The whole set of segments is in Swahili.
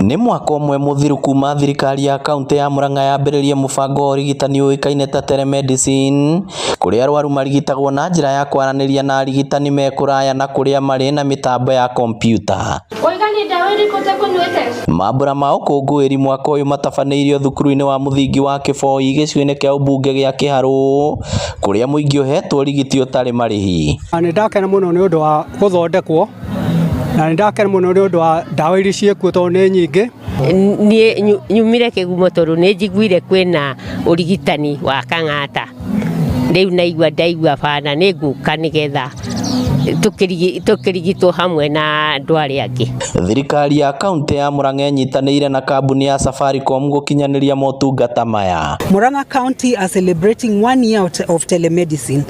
Nĩ mwaka ũmwe mũthiru kuma thirikari ya kaũntĩ ya Murang'a yambĩrĩrie mũbango wa ũrigitani ũĩkaine ta telemedicine, kũrĩa arwaru marigitagwo na njĩra ya kwaranĩria na arigitani me kũraya na kũrĩa marĩ na mĩtambo ya kompyuta. Mambura ma ũkũngũĩri mwaka ũyũ matabanĩirio thukuru-inĩ wa mũthingi wa Kĩboi gĩcigo-inĩ kĩa ũmbunge gĩa Kĩharũ, kũrĩa mũingĩ ũhetwo ũrigiti ũtarĩ marĩhi. Nĩ ndakena mũno nĩ ũndũ wa gũthondekwo, na nĩ ndakena mũno nĩ ũndũ wa ndawa iria ciĩkuo tondũ nĩ nyingĩ. Niĩ nyumire Kĩgumo tondũ nĩ njiguire kwĩna ũrigitani wa Kang'ata. Rĩu ndaigua bana nĩ ngũka nĩgetha tũkĩrigitwo hamwe na andũ arĩa angĩ. Thirikari ya kaũntĩ ya Murang'a ĩnyitanĩire na kambuni ya Safaricom gũkinyanĩria motungata maya. Murang'a County are celebrating 1 year of telemedicine.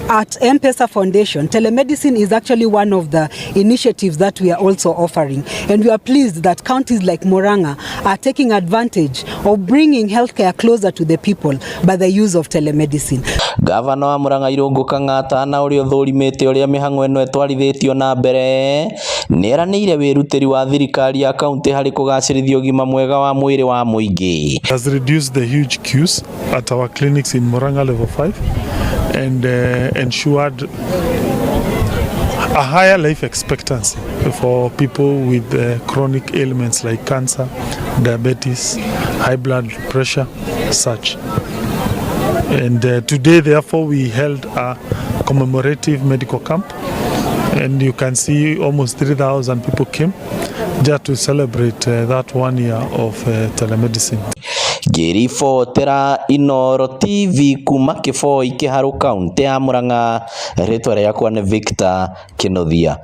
At M-Pesa Foundation, telemedicine is actually one of the initiatives that we are also offering. And we are pleased that counties like Murang'a are taking advantage of bringing healthcare closer to the people by the use of telemedicine. Gavana wa Murang'a Irũngũ Kang'ata na ũrĩa ũthũrimĩte ũrĩa mĩhang'o ĩno ĩtwarithĩtio na mbere nĩeranĩire wĩrutĩri wa thirikari ya kaũntĩ harĩ kũgacĩrithia ũgima mwega wa mwĩrĩ wa mũingĩ. Has reduced the huge queues at our clinics in Murang'a level 5 and ensured a higher life expectancy for people with chronic ailments like cancer, diabetes, high blood pressure, such. And today, therefore, we held a commemorative medical camp, and you can see almost 3,000 people came just to celebrate that 1 year of telemedicine. Ngĩribotera Inooro TV kuma Kĩboi Kĩharũ kaũntĩ ya Murang'a, rĩtwa rĩakwa nĩ Victor Kĩnothia.